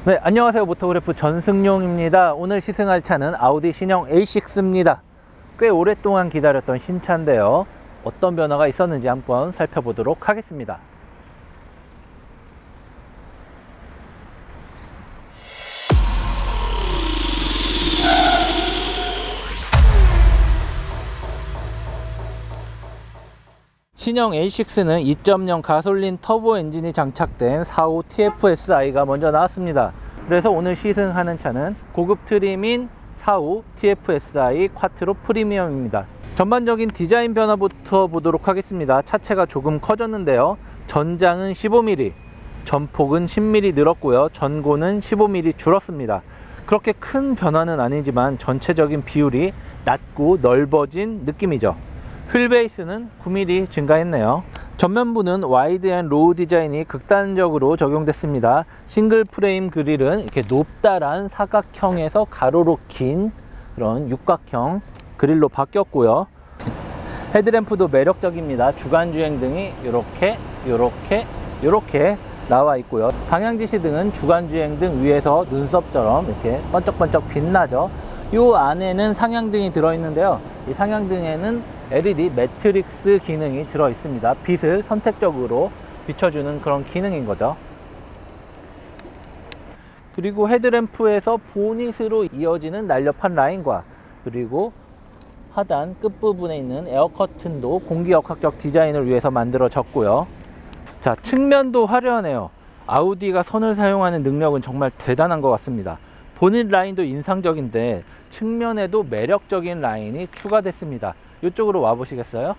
네, 안녕하세요. 모토그래프 전승용입니다. 오늘 시승할 차는 아우디 신형 A6입니다. 꽤 오랫동안 기다렸던 신차인데요. 어떤 변화가 있었는지 한번 살펴보도록 하겠습니다. 신형 A6는 2.0 가솔린 터보 엔진이 장착된 45 TFSI가 먼저 나왔습니다. 그래서 오늘 시승하는 차는 고급 트림인 45 TFSI 쿼트로 프리미엄입니다. 전반적인 디자인 변화부터 보도록 하겠습니다. 차체가 조금 커졌는데요. 전장은 15mm, 전폭은 10mm 늘었고요. 전고는 15mm 줄었습니다. 그렇게 큰 변화는 아니지만 전체적인 비율이 낮고 넓어진 느낌이죠. 휠베이스는 9mm 증가했네요. 전면부는 와이드 앤 로우 디자인이 극단적으로 적용됐습니다. 싱글 프레임 그릴은 이렇게 높다란 사각형에서 가로로 긴 그런 육각형 그릴로 바뀌었고요. 헤드램프도 매력적입니다. 주간주행 등이 이렇게 나와 있고요. 방향지시 등은 주간주행 등 위에서 눈썹처럼 이렇게 번쩍번쩍 빛나죠. 이 안에는 상향등이 들어있는데요. 이 상향등에는 LED 매트릭스 기능이 들어 있습니다. 빛을 선택적으로 비춰주는 그런 기능인 거죠. 그리고 헤드램프에서 보닛으로 이어지는 날렵한 라인과 그리고 하단 끝부분에 있는 에어 커튼도 공기역학적 디자인을 위해서 만들어졌고요. 자, 측면도 화려하네요. 아우디가 선을 사용하는 능력은 정말 대단한 것 같습니다. 보닛 라인도 인상적인데 측면에도 매력적인 라인이 추가됐습니다. 이쪽으로 와 보시겠어요?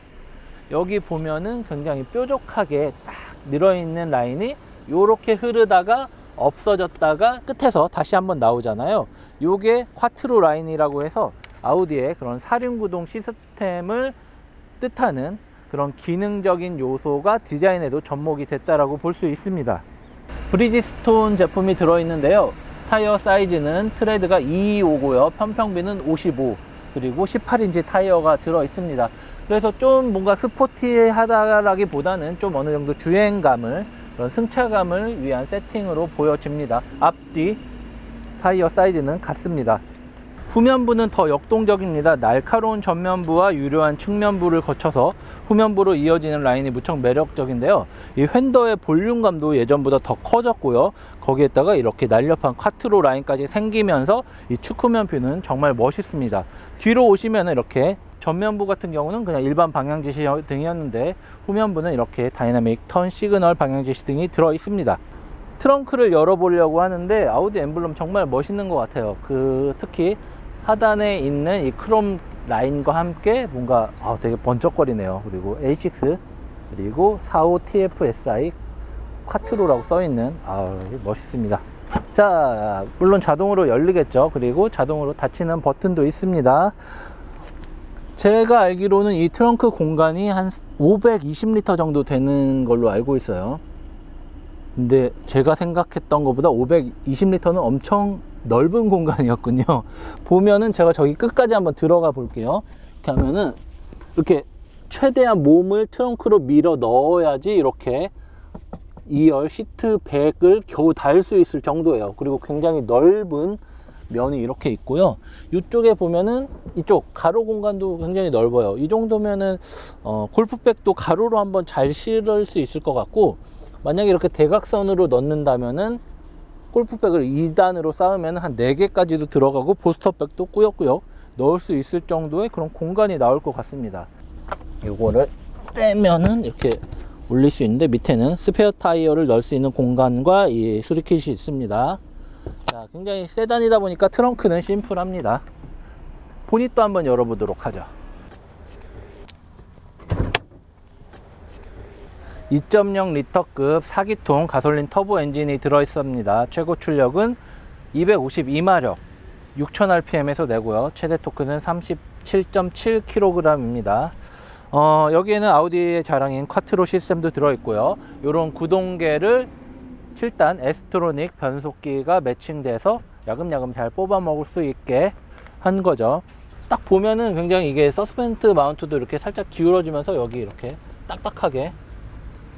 여기 보면은 굉장히 뾰족하게 딱 늘어있는 라인이 이렇게 흐르다가 없어졌다가 끝에서 다시 한번 나오잖아요. 요게 쿼트로 라인이라고 해서 아우디의 그런 사륜구동 시스템을 뜻하는 그런 기능적인 요소가 디자인에도 접목이 됐다라고 볼 수 있습니다. 브리지스톤 제품이 들어있는데요. 타이어 사이즈는 트레드가 225고요. 편평비는 55, 그리고 18인치 타이어가 들어 있습니다. 그래서 좀 뭔가 스포티하다라기보다는 좀 어느 정도 주행감을, 그런 승차감을 위한 세팅으로 보여집니다. 앞뒤 타이어 사이즈는 같습니다. 후면부는 더 역동적입니다. 날카로운 전면부와 유려한 측면부를 거쳐서 후면부로 이어지는 라인이 무척 매력적인데요. 이 휀더의 볼륨감도 예전보다 더 커졌고요. 거기에다가 이렇게 날렵한 쿼트로 라인까지 생기면서 이 측후면 뷰는 정말 멋있습니다. 뒤로 오시면 이렇게 전면부 같은 경우는 그냥 일반 방향지시 등이었는데 후면부는 이렇게 다이나믹 턴 시그널 방향지시 등이 들어 있습니다. 트렁크를 열어보려고 하는데 아우디 엠블럼 정말 멋있는 것 같아요. 특히 하단에 있는 이 크롬 라인과 함께 뭔가 되게 번쩍거리네요. 그리고 A6 그리고 45 TFSI 쿼트로라고 써있는 멋있습니다. 자, 물론 자동으로 열리겠죠. 그리고 자동으로 닫히는 버튼도 있습니다. 제가 알기로는 이 트렁크 공간이 한 520리터 정도 되는 걸로 알고 있어요. 근데 제가 생각했던 것보다 520리터는 엄청 넓은 공간이었군요. 보면은 제가 저기 끝까지 한번 들어가 볼게요. 이렇게 하면은 이렇게 최대한 몸을 트렁크로 밀어 넣어야지 이렇게 2열 시트백을 겨우 달 수 있을 정도예요. 그리고 굉장히 넓은 면이 이렇게 있고요. 이쪽에 보면은 이쪽 가로 공간도 굉장히 넓어요. 이 정도면은 골프백도 가로로 한번 잘 실을 수 있을 것 같고, 만약에 이렇게 대각선으로 넣는다면은 골프백을 2단으로 쌓으면 한 4개까지도 들어가고 보스터백도 꾸역꾸역 넣을 수 있을 정도의 그런 공간이 나올 것 같습니다. 이거를 떼면은 이렇게 올릴 수 있는데 밑에는 스페어 타이어를 넣을 수 있는 공간과 이 수리킷이 있습니다. 자, 굉장히 세단이다 보니까 트렁크는 심플합니다. 보닛도 한번 열어보도록 하죠. 2.0 리터급 4기통 가솔린 터보 엔진이 들어있습니다. 최고 출력은 252마력 6000rpm에서 내고요. 최대 토크는 37.7kg입니다. 여기에는 아우디의 자랑인 쿼트로 시스템도 들어있고요. 이런 구동계를 7단 에스트로닉 변속기가 매칭돼서 야금야금 잘 뽑아 먹을 수 있게 한 거죠. 딱 보면은 굉장히 이게 서스펜트 마운트도 이렇게 살짝 기울어지면서 여기 이렇게 딱딱하게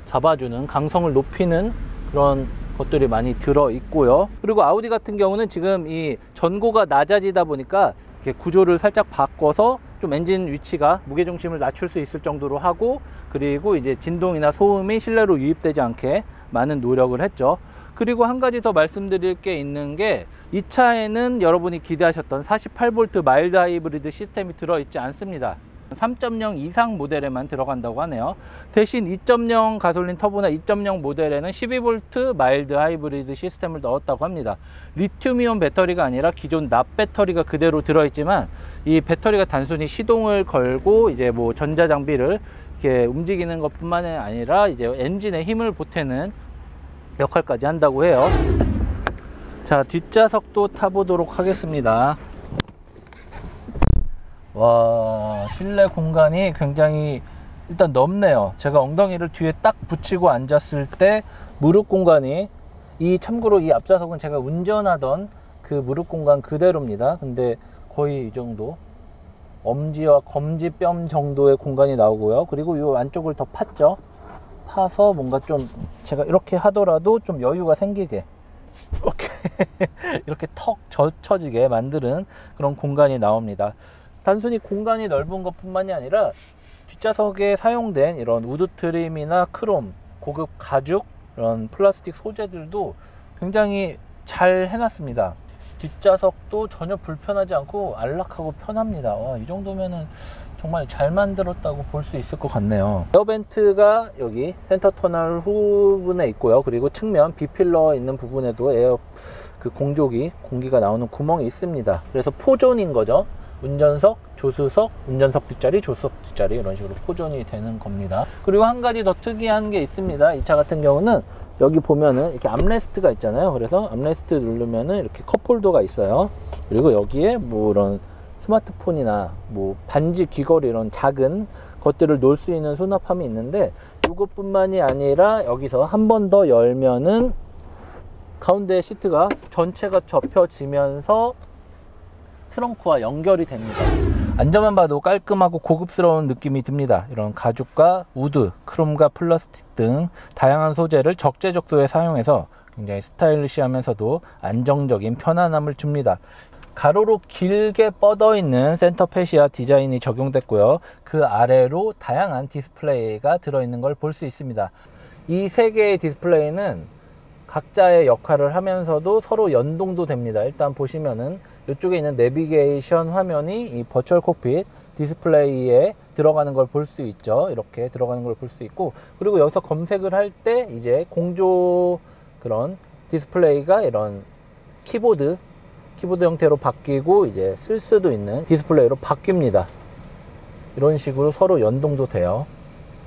잡아주는, 강성을 높이는 그런 것들이 많이 들어 있고요. 그리고 아우디 같은 경우는 지금 이 전고가 낮아지다 보니까 이렇게 구조를 살짝 바꿔서 좀 엔진 위치가 무게중심을 낮출 수 있을 정도로 하고, 그리고 이제 진동이나 소음이 실내로 유입되지 않게 많은 노력을 했죠. 그리고 한 가지 더 말씀드릴 게 있는 게, 이 차에는 여러분이 기대하셨던 48V 마일드 하이브리드 시스템이 들어있지 않습니다. 3.0 이상 모델에만 들어간다고 하네요. 대신 2.0 가솔린 터보나 2.0 모델에는 12V 마일드 하이브리드 시스템을 넣었다고 합니다. 리튬이온 배터리가 아니라 기존 납 배터리가 그대로 들어있지만, 이 배터리가 단순히 시동을 걸고 이제 뭐 전자장비를 이렇게 움직이는 것뿐만이 아니라 이제 엔진에 힘을 보태는 역할까지 한다고 해요. 자, 뒷좌석도 타보도록 하겠습니다. 와, 실내 공간이 굉장히 일단 넓네요. 제가 엉덩이를 뒤에 딱 붙이고 앉았을 때 무릎 공간이, 참고로 이 앞좌석은 제가 운전하던 그 무릎 공간 그대로입니다. 근데 거의 이 정도, 엄지와 검지뼈 정도의 공간이 나오고요. 그리고 이 안쪽을 더 팠죠. 파서 뭔가 좀 제가 이렇게 하더라도 좀 여유가 생기게 이렇게 턱 젖혀지게 만드는 그런 공간이 나옵니다. 단순히 공간이 넓은 것뿐만이 아니라 뒷좌석에 사용된 이런 우드 트림이나 크롬, 고급 가죽, 이런 플라스틱 소재들도 굉장히 잘 해놨습니다. 뒷좌석도 전혀 불편하지 않고 안락하고 편합니다. 와, 이 정도면은 정말 잘 만들었다고 볼 수 있을 것 같네요. 에어벤트가 여기 센터 터널 후분에 있고요. 그리고 측면 B필러 있는 부분에도 공조기, 공기가 나오는 구멍이 있습니다. 그래서 포존인 거죠. 운전석, 조수석, 운전석 뒷자리, 조수석 뒷자리, 이런 식으로 포존이 되는 겁니다. 그리고 한 가지 더 특이한 게 있습니다. 이 차 같은 경우는 여기 보면은 이렇게 암레스트가 있잖아요. 그래서 암레스트 누르면은 이렇게 컵홀더가 있어요. 그리고 여기에 뭐 이런 스마트폰이나 뭐 반지, 귀걸이, 이런 작은 것들을 놓을 수 있는 수납함이 있는데, 이것뿐만이 아니라 여기서 한 번 더 열면은 가운데 시트가 전체가 접혀지면서 트렁크와 연결이 됩니다. 앉아만 봐도 깔끔하고 고급스러운 느낌이 듭니다. 이런 가죽과 우드, 크롬과 플라스틱 등 다양한 소재를 적재적소에 사용해서 굉장히 스타일리시하면서도 안정적인 편안함을 줍니다. 가로로 길게 뻗어 있는 센터 패시아 디자인이 적용됐고요. 그 아래로 다양한 디스플레이가 들어있는 걸 볼 수 있습니다. 이 세 개의 디스플레이는 각자의 역할을 하면서도 서로 연동도 됩니다. 일단 보시면은 이쪽에 있는 내비게이션 화면이 이 버추얼 콕핏 디스플레이에 들어가는 걸 볼 수 있죠. 이렇게 들어가는 걸 볼 수 있고, 그리고 여기서 검색을 할 때 이제 공조 그런 디스플레이가 이런 키보드 형태로 바뀌고 이제 쓸 수도 있는 디스플레이로 바뀝니다. 이런 식으로 서로 연동도 돼요.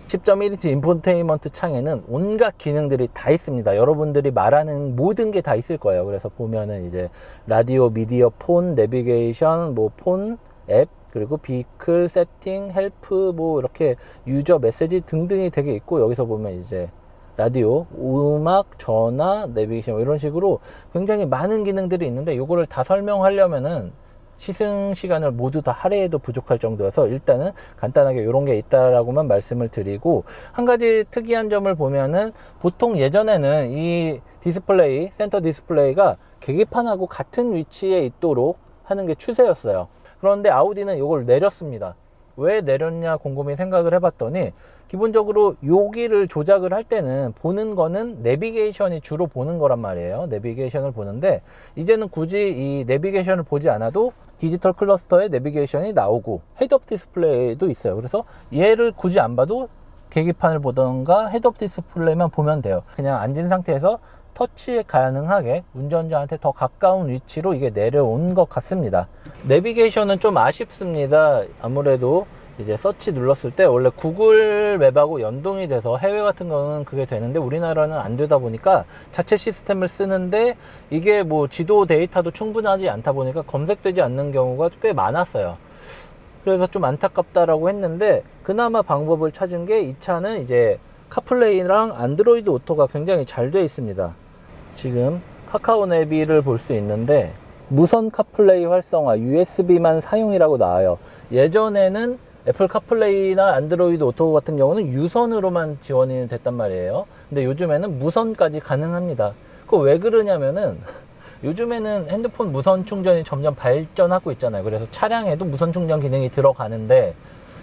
10.1인치 인포테인먼트 창에는 온갖 기능들이 다 있습니다. 여러분들이 말하는 모든 게 다 있을 거예요. 그래서 보면은 이제 라디오, 미디어, 폰, 내비게이션, 뭐 폰, 앱, 그리고 비클, 세팅, 헬프, 뭐 이렇게 유저 메시지 등등이 되게 있고, 여기서 보면 이제 라디오, 음악, 전화, 내비게이션, 이런 식으로 굉장히 많은 기능들이 있는데, 요거를 다 설명하려면은 시승 시간을 모두 다 할애해도 부족할 정도여서 일단은 간단하게 이런 게 있다라고만 말씀을 드리고, 한 가지 특이한 점을 보면은 보통 예전에는 이 디스플레이, 센터 디스플레이가 계기판하고 같은 위치에 있도록 하는 게 추세였어요. 그런데 아우디는 이걸 내렸습니다. 왜 내렸냐 곰곰이 생각을 해봤더니, 기본적으로 여기를 조작을 할 때는 보는 거는 내비게이션이 주로 보는 거란 말이에요. 내비게이션을 보는데, 이제는 굳이 이 내비게이션을 보지 않아도 디지털 클러스터에 내비게이션이 나오고 헤드업 디스플레이도 있어요. 그래서 얘를 굳이 안 봐도 계기판을 보던가 헤드업 디스플레이만 보면 돼요. 그냥 앉은 상태에서 터치 가능하게 운전자한테 더 가까운 위치로 이게 내려온 것 같습니다. 내비게이션은 좀 아쉽습니다. 아무래도 이제 서치 눌렀을 때 원래 구글 맵하고 연동이 돼서 해외 같은 거는 그게 되는데, 우리나라는 안 되다 보니까 자체 시스템을 쓰는데 이게 뭐 지도 데이터도 충분하지 않다 보니까 검색되지 않는 경우가 꽤 많았어요. 그래서 좀 안타깝다라고 했는데, 그나마 방법을 찾은 게, 이 차는 이제 카플레이랑 안드로이드 오토가 굉장히 잘 되어 있습니다. 지금 카카오 내비를 볼 수 있는데 무선 카플레이 활성화 USB만 사용이라고 나와요. 예전에는 애플 카플레이나 안드로이드 오토 같은 경우는 유선으로만 지원이 됐단 말이에요. 근데 요즘에는 무선까지 가능합니다. 그거 왜 그러냐면은 요즘에는 핸드폰 무선 충전이 점점 발전하고 있잖아요. 그래서 차량에도 무선 충전 기능이 들어가는데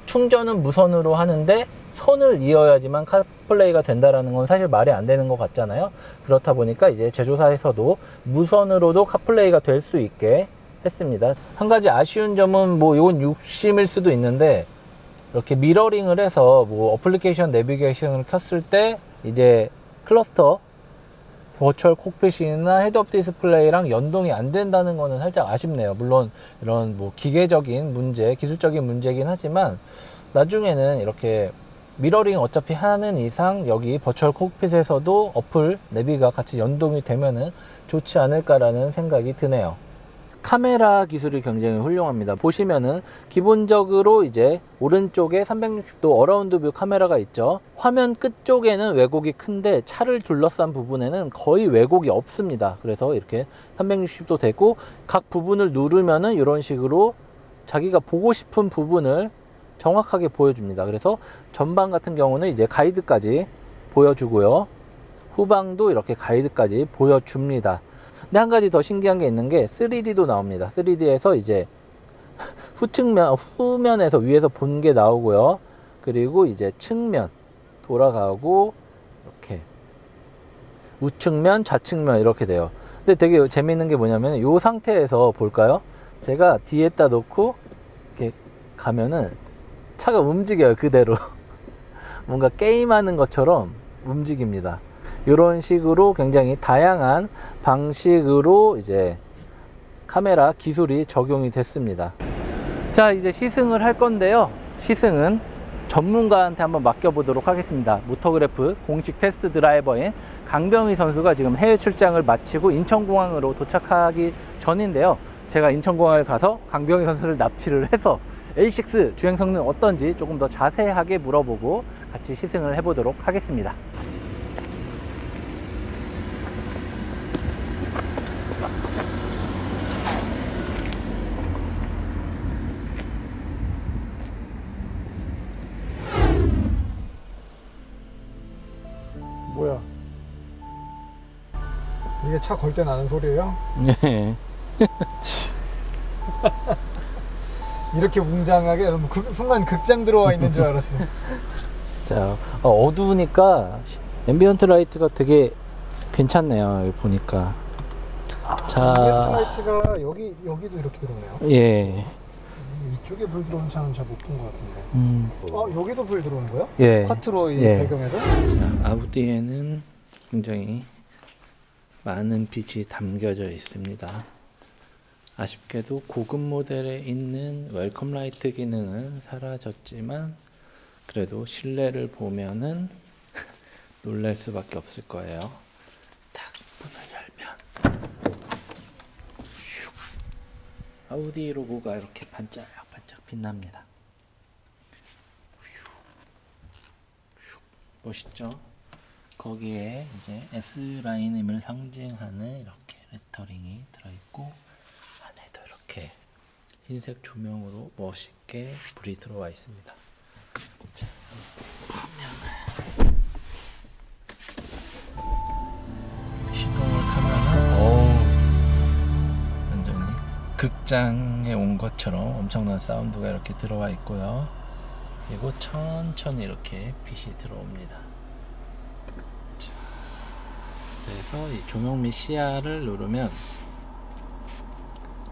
충전은 무선으로 하는데 선을 이어야지만 카플레이가 된다라는 건 사실 말이 안 되는 것 같잖아요. 그렇다 보니까 이제 제조사에서도 무선으로도 카플레이가 될 수 있게 했습니다. 한 가지 아쉬운 점은 뭐 이건 욕심일 수도 있는데 이렇게 미러링을 해서 뭐 어플리케이션 내비게이션을 켰을 때 이제 클러스터 버추얼 콕핏이나 헤드업 디스플레이랑 연동이 안 된다는 거는 살짝 아쉽네요. 물론 이런 뭐 기계적인 문제, 기술적인 문제긴 하지만 나중에는 이렇게 미러링 어차피 하는 이상 여기 버추얼 콕핏에서도 어플 내비가 같이 연동이 되면은 좋지 않을까라는 생각이 드네요. 카메라 기술이 굉장히 훌륭합니다. 보시면은 기본적으로 이제 오른쪽에 360도 어라운드 뷰 카메라가 있죠. 화면 끝쪽에는 왜곡이 큰데 차를 둘러싼 부분에는 거의 왜곡이 없습니다. 그래서 이렇게 360도 되고 각 부분을 누르면은 이런 식으로 자기가 보고 싶은 부분을 정확하게 보여줍니다. 그래서 전방 같은 경우는 이제 가이드까지 보여주고요. 후방도 이렇게 가이드까지 보여줍니다. 근데 한 가지 더 신기한 게 있는 게 3D도 나옵니다. 3D에서 이제 후면에서 위에서 본 게 나오고요. 그리고 이제 측면 돌아가고 이렇게 우측면, 좌측면 이렇게 돼요. 근데 되게 재밌는 게 뭐냐면 이 상태에서 볼까요? 제가 뒤에다 놓고 이렇게 가면은 차가 움직여요. 그대로. 뭔가 게임하는 것처럼 움직입니다. 이런 식으로 굉장히 다양한 방식으로 이제 카메라 기술이 적용이 됐습니다. 자, 이제 시승을 할 건데요. 시승은 전문가한테 한번 맡겨보도록 하겠습니다. 모터그래프 공식 테스트 드라이버인 강병희 선수가 지금 해외 출장을 마치고 인천공항으로 도착하기 전인데요. 제가 인천공항을 가서 강병희 선수를 납치를 해서 A6 주행 성능 어떤지 조금 더 자세하게 물어보고 같이 시승을 해보도록 하겠습니다. 뭐야? 이게 차 걸 때 나는 소리예요? 네. 이렇게 웅장하게 순간 극장 들어와 있는 줄 알았어. 자, 어두우니까 앰비언트 라이트가 되게 괜찮네요. 여기 보니까. 자, 앰비언트 라이트가 여기도 이렇게 들어오네요. 예. 이쪽에 불 들어오는 차는 잘 못 본 것 같은데. 여기도 불 들어오는 거야? 예. 쿼트로 이 예. 배경에서? 자, 아우디에는 굉장히 많은 빛이 담겨져 있습니다. 아쉽게도 고급 모델에 있는 웰컴 라이트 기능은 사라졌지만 그래도 실내를 보면은 놀랄 수밖에 없을 거예요. 딱 문을 열면 슉, 아우디 로고가 이렇게 반짝반짝 빛납니다. 멋있죠? 거기에 이제 S라인임을 상징하는 이렇게 레터링이 들어있고 안에도 이렇게 흰색 조명으로 멋있게 불이 들어와 있습니다. 자, 보면은 시동을 타면은 완전히 극장에 온 것처럼 엄청난 사운드가 이렇게 들어와 있고요. 그리고 천천히 이렇게 빛이 들어옵니다. 자, 그래서 이 조명 및 시야를 누르면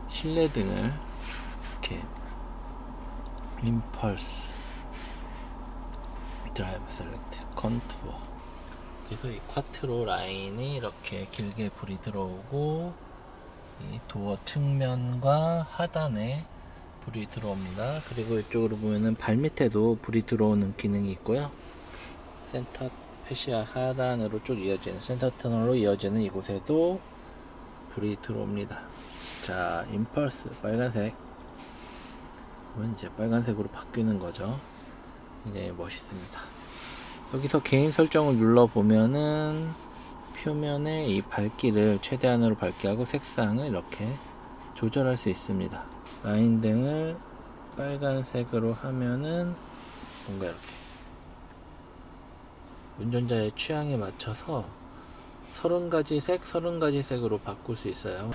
실내등을 이렇게 임펄스, 드라이브 셀렉트, 컨투어, 그래서 이 쿼트로 라인이 이렇게 길게 불이 들어오고 이 도어 측면과 하단에 불이 들어옵니다. 그리고 이쪽으로 보면은 발밑에도 불이 들어오는 기능이 있고요. 센터 패시아 하단으로 쭉 이어지는 센터 터널로 이어지는 이곳에도 불이 들어옵니다. 자, 임펄스 빨간색, 이제 빨간색으로 바뀌는 거죠. 굉장히 멋있습니다. 여기서 개인 설정을 눌러 보면은 표면에 이 밝기를 최대한으로 밝게 하고 색상을 이렇게 조절할 수 있습니다. 라인등을 빨간색으로 하면은 뭔가 이렇게 운전자의 취향에 맞춰서 30가지 색, 30가지 색으로 바꿀 수 있어요.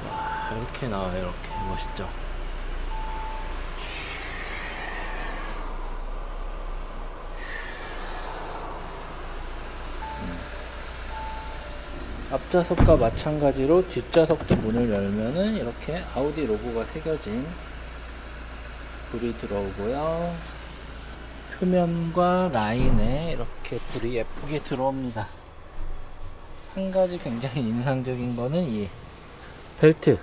와, 이렇게 나와요. 이렇게 멋있죠. 앞좌석과 마찬가지로 뒷좌석도 문을 열면은 이렇게 아우디 로고가 새겨진 불이 들어오고요. 표면과 라인에 이렇게 불이 예쁘게 들어옵니다. 한 가지 굉장히 인상적인 거는 이 벨트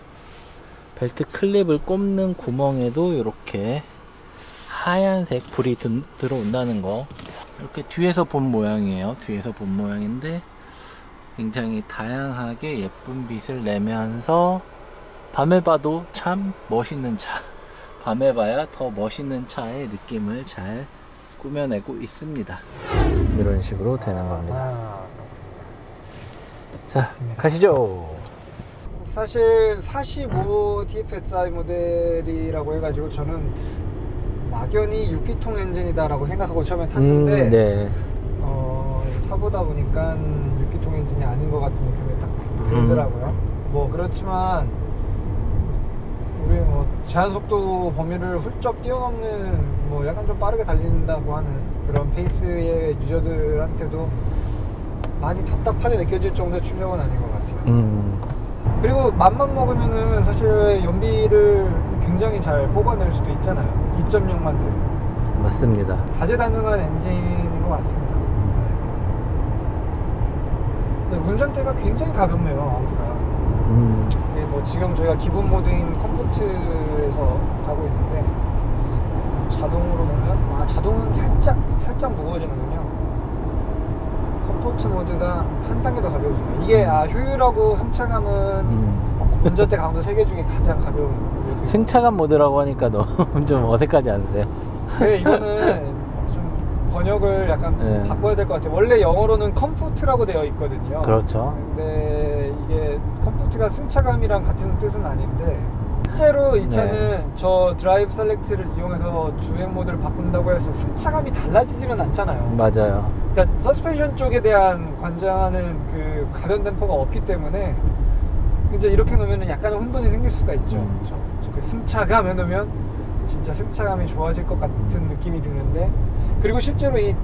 클립을 꼽는 구멍에도 이렇게 하얀색 불이 들어온다는 거. 이렇게 뒤에서 본 모양이에요. 뒤에서 본 모양인데 굉장히 다양하게 예쁜 빛을 내면서 밤에 봐도 참 멋있는 차, 밤에 봐야 더 멋있는 차의 느낌을 잘 꾸며내고 있습니다. 이런 식으로 되는 겁니다. 자, 가시죠. 사실 45 TFSI 모델이라고 해가지고 저는 막연히 6기통 엔진이다라고 생각하고 처음에 탔는데 네. 타보다 보니까 6기통 엔진이 아닌 것 같은 느낌이 딱 들더라고요. 뭐 그렇지만 우리 뭐 제한속도 범위를 훌쩍 뛰어넘는 뭐 약간 좀 빠르게 달린다고 하는 그런 페이스의 유저들한테도 많이 답답하게 느껴질 정도의 출력은 아닌 것 같아요. 그리고 맘만 먹으면은 사실 연비를 굉장히 잘 뽑아낼 수도 있잖아요. 2.0만 되면. 맞습니다. 다재다능한 엔진인 것 같습니다. 네. 운전대가 굉장히 가볍네요, 아우디가. 네, 뭐 지금 저희가 기본 모드인 컴포트에서 가고 있는데 자동으로 보면 자동은 살짝 무거워지는군요. 컴포트 모드가 한 단계 더 가벼워지네요. 이게 효율하고 승차감은 운전대 강도 3개 중에 가장 가벼운 모드. 승차감 모드라고 하니까 너무 좀 어색하지 않으세요? 네, 이거는 좀 번역을 약간 바꿔야 될 것 같아요. 원래 영어로는 컴포트라고 되어 있거든요. 그렇죠. 근데 이게 컴포트가 승차감이랑 같은 뜻은 아닌데 실제로 이 차는 저 드라이브 셀렉트를 이용해서 주행 모드를 바꾼다고 해서 승차감이 달라지지는 않잖아요. 맞아요. 그러니까 서스펜션 쪽에 대한 관장하는 그 가변 댐퍼가 없기 때문에 이제 이렇게 놓으면 약간의 혼돈이 생길 수가 있죠. 저 승차감 해놓으면 진짜 승차감이 좋아질 것 같은 느낌이 드는데, 그리고 실제로 이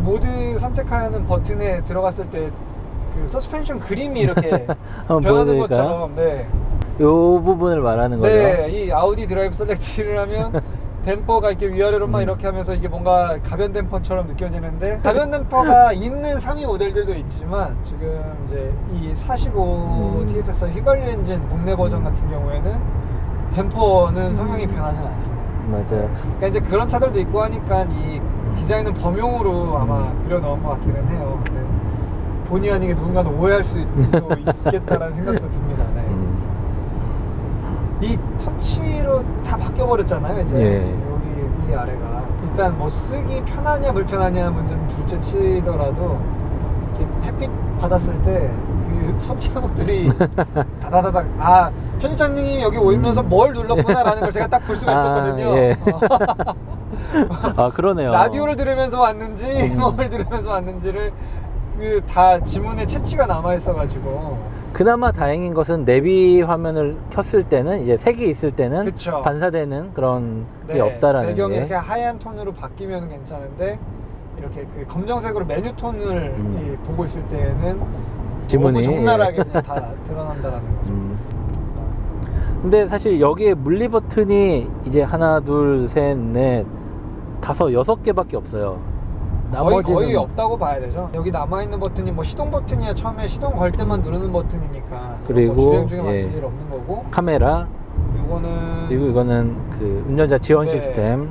모드 선택하는 버튼에 들어갔을 때 그 서스펜션 그림이 이렇게 변하는 것처럼, 네. 요 부분을 말하는 거죠? 네, 이 아우디 드라이브 셀렉트를 하면 댐퍼가 이렇게 위아래로만 이렇게 하면서 이게 뭔가 가변 댐퍼처럼 느껴지는데, 가변 댐퍼가 있는 상위 모델들도 있지만 지금 이제 이 45 TFSI 휘발유 엔진 국내 버전 같은 경우에는 댐퍼는 성향이 변하지 않습니다. 맞아요. 그러니까 이제 그런 차들도 있고 하니까 이 디자인은 범용으로 아마 그려 넣은 것 같기는 해요. 근데 본의 아니게 누군가는 오해할 수도 있겠다라는 생각도 듭니다. 네. 이 터치로 다 바뀌어버렸잖아요, 이제. 여기 이 아래가. 일단 뭐 쓰기 편하냐 불편하냐 문제는 둘째 치더라도 이렇게 햇빛 받았을 때 그 손자국들이 다다다닥, 편집장님이 여기 오면서 뭘 눌렀구나라는 걸 제가 딱 볼 수가 있었거든요. 그러네요. 라디오를 들으면서 왔는지 뭘 들으면서 왔는지를 그 다 지문에 채취가 남아 있어가지고. 그나마 다행인 것은 내비 화면을 켰을 때는 이제 색이 있을 때는 그쵸. 반사되는 그런 게 없다라는 배경이 게. 이렇게 하얀 톤으로 바뀌면 괜찮은데 이렇게 그 검정색으로 메뉴 톤을 보고 있을 때는 지문이 너무 적나라하게 그냥 다 드러난다라는 거죠. 근데 사실 여기에 물리 버튼이 이제 하나, 둘, 셋, 넷, 다섯, 6개밖에 없어요. 거의 없다고 봐야 되죠. 여기 남아있는 버튼이 뭐 시동 버튼이야. 처음에 시동 걸 때만 누르는 버튼이니까. 그리고 주행 중에 만들 일 없는 거고. 카메라. 그리고 이거는 그 운전자 지원 시스템.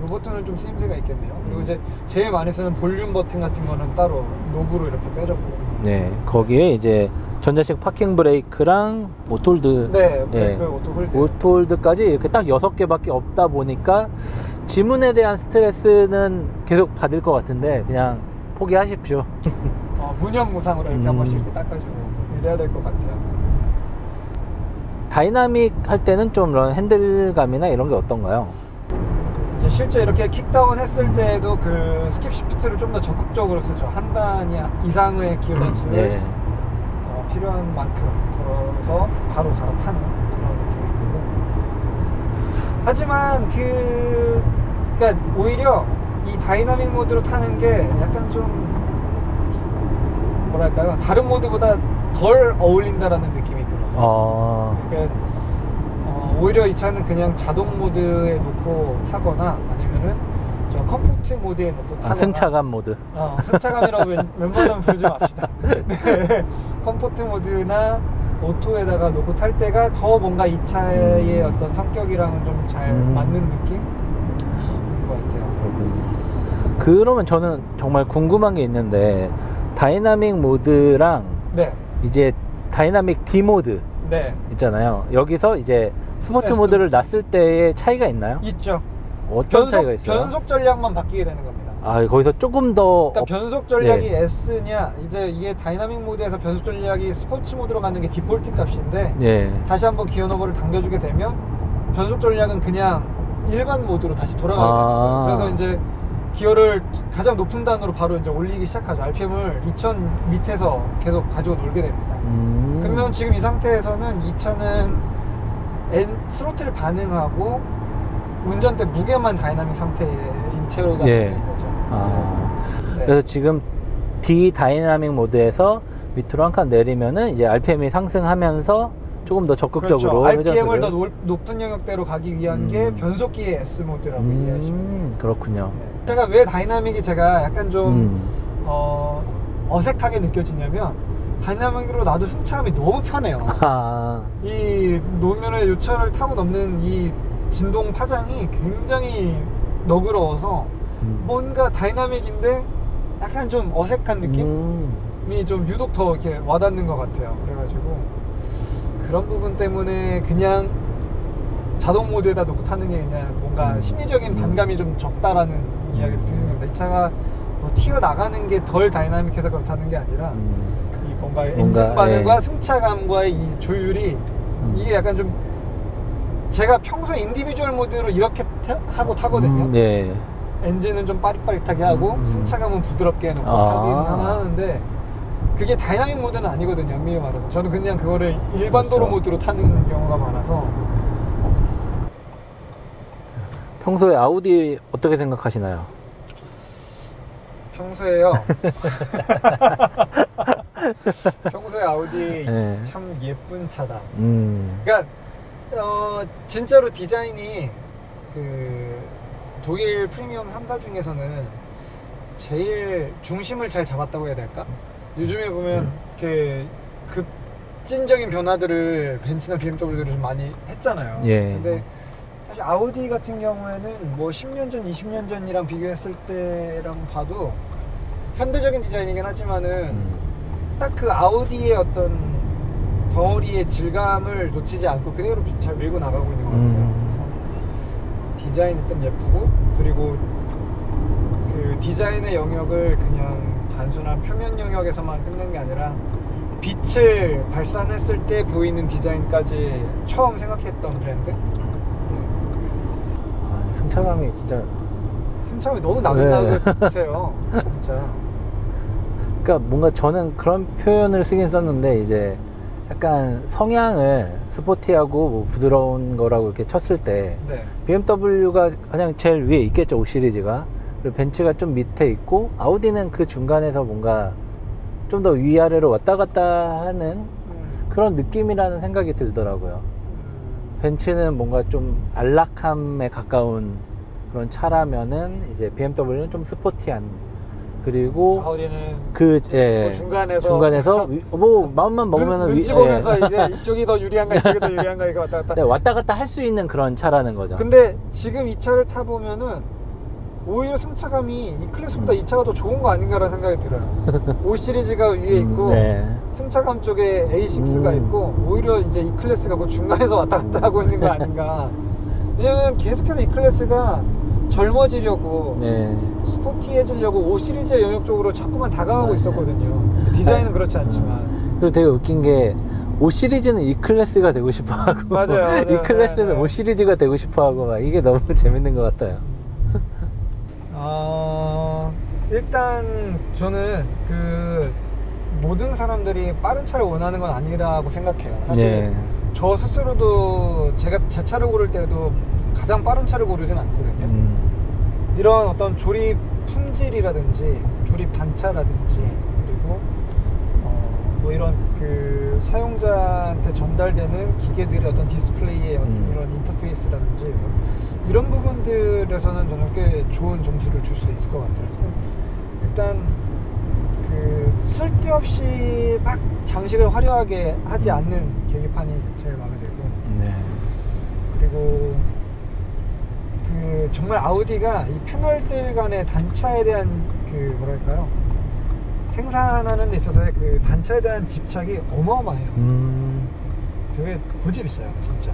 이 버튼은 좀 쓰임새가 있겠네요. 그리고 이제 제일 많이 쓰는 볼륨 버튼 같은 거는 따로 노브로 이렇게 빼줬고. 네, 거기에 이제 전자식 파킹 브레이크랑 오토홀드. 브레이크, 오토홀드. 오토홀드까지 이렇게 딱 6개밖에 없다 보니까 지문에 대한 스트레스는 계속 받을 것 같은데 그냥 포기하십시오. 무념무상으로 이렇게 한 번씩 이렇게 닦아주고 이래야 될 것 같아요. 다이나믹 할 때는 좀 이런 핸들감이나 이런 게 어떤가요? 이제 실제 이렇게 킥다운 했을 때도 그 스킵 시프트를 좀 더 적극적으로 쓰죠. 한 단 이상의 기어 단수를 필요한 만큼 걸어서 바로 갈아타는 그런 느낌이고, 하지만 그러니까 오히려 이 다이나믹 모드로 타는 게 약간 좀 뭐랄까요, 다른 모드보다 덜 어울린다라는 느낌이 들었어요. 그러니까 오히려 이 차는 그냥 자동 모드에 놓고 타거나 아니면은 저 컴포트 모드에 놓고 타거나. 승차감 모드. 승차감이라고 웬만하면 부르지 맙시다. 네. 컴포트 모드나 오토에다가 놓고 탈 때가 더 뭔가 이 차의 어떤 성격이랑은 좀 잘 맞는 느낌? 그런 것 같아요. 그러면 저는 정말 궁금한 게 있는데, 다이나믹 모드랑 네. 이제 다이나믹 D 모드 네. 있잖아요. 여기서 이제 스포츠 모드를 놨을 때의 차이가 있나요? 있죠. 어떤 차이가 있어요? 변속 전략만 바뀌게 되는 겁니다. 거기서 조금 더 그러니까 변속 전략이 네. S냐, 이제 이게 다이나믹 모드에서 변속 전략이 스포츠 모드로 가는 게 디폴트 값인데, 네. 다시 한번 기어 노브를 당겨주게 되면 변속 전략은 그냥 일반 모드로 다시 돌아가게 됩니다. 그래서 이제 기어를 가장 높은 단으로 바로 이제 올리기 시작하죠. RPM을 2000 밑에서 계속 가지고 놀게 됩니다. 그러면 지금 이 상태에서는 이 차는 스로틀 반응하고 운전대 무게만 다이나믹 상태인 채로 가는 예. 거죠. 네. 그래서 지금 D 다이나믹 모드에서 밑으로 한 칸 내리면은 이제 RPM이 상승하면서 조금 더 적극적으로 그렇죠. RPM을 회전수를. 더 높은 영역대로 가기 위한 게 변속기의 S 모드라고 이해하시면 돼요. 그렇군요. 네. 제가 왜 다이나믹이 제가 약간 좀 어색하게 느껴지냐면, 다이나믹으로 놔도 승차감이 너무 편해요. 이 노면의 요철을 타고 넘는 이 진동 파장이 굉장히 너그러워서 뭔가 다이나믹인데 약간 좀 어색한 느낌이 좀 유독 더 이렇게 와닿는 것 같아요. 그래가지고 그런 부분 때문에 그냥 자동 모드에다 놓고 타는 게 그냥 뭔가 심리적인 반감이 좀 적다라는 이야기를 드리는 겁니다. 이 차가 뭐 튀어나가는 게 덜 다이나믹해서 그렇다는 게 아니라 이 뭔가 엔진 반응과 승차감과의 이 조율이 이게 약간 좀, 제가 평소에 인디비주얼 모드로 이렇게 하고 타거든요. 네. 엔진은 좀 빠릿빠릿하게 하고 승차감은 부드럽게 해놓고 타긴 하는데, 그게 다이나믹 모드는 아니거든요, 엄밀히 말해서. 저는 그냥 그거를 일반 도로 모드로 타는 경우가 많아서. 평소에 아우디 어떻게 생각하시나요? 평소에요. 평소에 아우디 네. 참 예쁜 차다. 그러니까 진짜로 디자인이 그 독일 프리미엄 3사 중에서는 제일 중심을 잘 잡았다고 해야 될까? 요즘에 보면 이렇게 급진적인 변화들을 벤츠나 BMW들이 좀 많이 했잖아요. 예. 근데 사실 아우디 같은 경우에는 뭐 10년 전, 20년 전이랑 비교했을 때랑 봐도 현대적인 디자인이긴 하지만은 딱 그 아우디의 어떤 덩어리의 질감을 놓치지 않고 그대로 잘 밀고 나가고 있는 것 같아요. 그래서 디자인 일단 예쁘고, 그리고 그 디자인의 영역을 그냥 단순한 표면 영역에서만 끝낸 게 아니라 빛을 발산했을 때 보이는 디자인까지 처음 생각했던 브랜드. 승차감이 진짜, 승차감이 너무 나긋나긋해요. 진짜. 그러니까 뭔가 저는 그런 표현을 쓰긴 썼는데, 이제 약간 성향을 스포티하고 뭐 부드러운 거라고 이렇게 쳤을 때 네. BMW가 가장 제일 위에 있겠죠, 5 시리즈가. 그리고 벤츠가 좀 밑에 있고, 아우디는 그 중간에서 뭔가 좀 더 위아래로 왔다 갔다 하는 그런 느낌이라는 생각이 들더라고요. 벤츠는 뭔가 좀 안락함에 가까운 그런 차라면은, 이제 BMW는 좀 스포티한, 그리고 아우디는 그 뭐 중간에서 뭐 마음만 먹으면 눈치 보면서 이제 이쪽이 더 유리한가 이쪽이 더 유리한가 이거 왔다 갔다. 네, 왔다 갔다 할 수 있는 그런 차라는 거죠. 근데 지금 이 차를 타보면은 오히려 승차감이 이 클래스보다 이 차가 더 좋은 거 아닌가라는 생각이 들어요. 5 시리즈가 위에 있고 승차감 쪽에 A6가 있고, 오히려 이제 이 클래스가 그 중간에서 왔다 갔다 하고 있는 거 아닌가. 왜냐면 계속해서 이 클래스가 젊어지려고 스포티해지려고 5 시리즈의 영역 쪽으로 자꾸만 다가가고 있었거든요. 디자인은 그렇지 않지만. 그리고 되게 웃긴 게, 5 시리즈는 E 클래스가 되고 싶어 하고, 맞아요. E 클래스는 5 시리즈가 되고 싶어 하고, 막 이게 너무 재밌는 것 같아요. 일단 저는 그 모든 사람들이 빠른 차를 원하는 건 아니라고 생각해요. 사실 예. 저 스스로도 제가 제 차를 고를 때도 가장 빠른 차를 고르진 않거든요. 이런 어떤 조립 품질이라든지 조립 단차라든지 그리고 뭐 이런 그 사용자한테 전달되는 기계들의 어떤 디스플레이의 어떤 이런 인터페이스라든지 이런 부분들에서는 저는 꽤 좋은 점수를 줄 수 있을 것 같아요. 일단 그 쓸데없이 막 장식을 화려하게 하지 않는 계기판이 제일 마음에 들고 네. 그리고 그 정말 아우디가 이 패널들 간의 단차에 대한 그 뭐랄까요 생산하는 데 있어서의 그 단차에 대한 집착이 어마어마해요. 되게 고집 있어요, 진짜.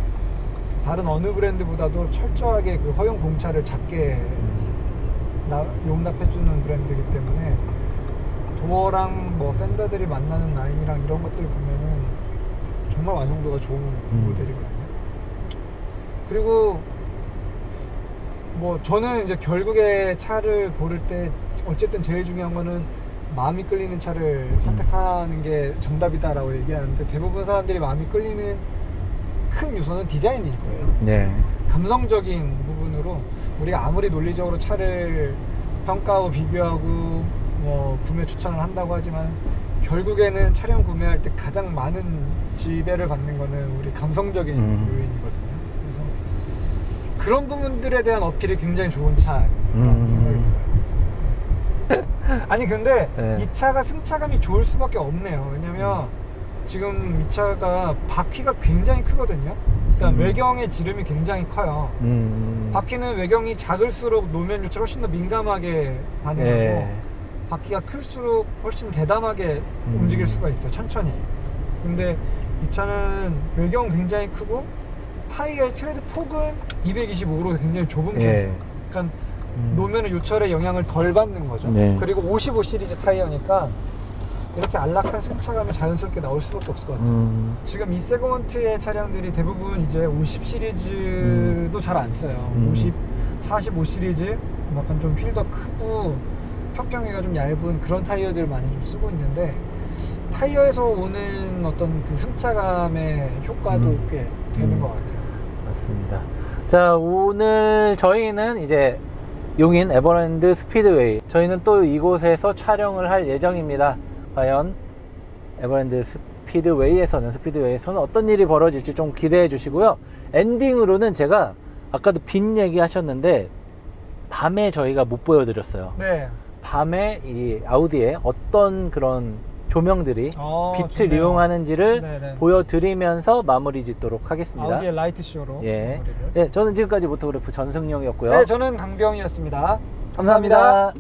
다른 어느 브랜드보다도 철저하게 그 허용 공차를 작게 용납해주는 브랜드이기 때문에 도어랑 뭐 팬더들이 만나는 라인이랑 이런 것들 보면은 정말 완성도가 좋은 모델이거든요. 그리고 뭐 저는 이제 결국에 차를 고를 때 어쨌든 제일 중요한 거는 마음이 끌리는 차를 선택하는 게 정답이다라고 얘기하는데 대부분 사람들이 마음이 끌리는 큰 요소는 디자인일 거예요. 네. 감성적인 부분으로 우리가 아무리 논리적으로 차를 평가하고 비교하고 뭐 구매 추천을 한다고 하지만 결국에는 차량 구매할 때 가장 많은 지배를 받는 거는 우리 감성적인 요인이거든요. 그래서 그런 부분들에 대한 어필이 굉장히 좋은 차라는 생각이 들어요. 아니 근데 네. 이 차가 승차감이 좋을 수밖에 없네요. 왜냐면 지금 이 차가 바퀴가 굉장히 크거든요. 그러니까 외경의 지름이 굉장히 커요. 바퀴는 외경이 작을수록 노면 요철 훨씬 더 민감하게 반응하고 네. 바퀴가 클수록 훨씬 대담하게 움직일 수가 있어요. 천천히. 근데 이 차는 외경 굉장히 크고 타이어의 트레드 폭은 225로 굉장히 좁은 편이에요. 예. 그러니까 노면의 요철에 영향을 덜 받는 거죠. 네. 그리고 55 시리즈 타이어니까 이렇게 안락한 승차감이 자연스럽게 나올 수밖에 없을 것 같아요. 지금 이 세그먼트의 차량들이 대부분 이제 50 시리즈도 잘 안 써요. 50, 45 시리즈 약간 좀 휠 더 크고 평평이가 좀 얇은 그런 타이어들 많이 좀 쓰고 있는데 타이어에서 오는 어떤 그 승차감의 효과도 꽤 되는 것 같아요. 맞습니다. 자, 오늘 저희는 이제 용인 에버랜드 스피드웨이, 저희는 또 이곳에서 촬영을 할 예정입니다. 과연 에버랜드 스피드웨이에서는 어떤 일이 벌어질지 좀 기대해 주시고요. 엔딩으로는 제가 아까도 빛 얘기 하셨는데 밤에 저희가 못 보여드렸어요. 네. 밤에 이 아우디에 어떤 그런 조명들이 빛을 좋네요. 이용하는지를 네네. 보여드리면서 마무리 짓도록 하겠습니다. 아우디의 라이트 쇼로. 예. 마무리를. 네, 저는 지금까지 모토그래프 전승용이었고요. 네, 저는 강병이었습니다. 감사합니다.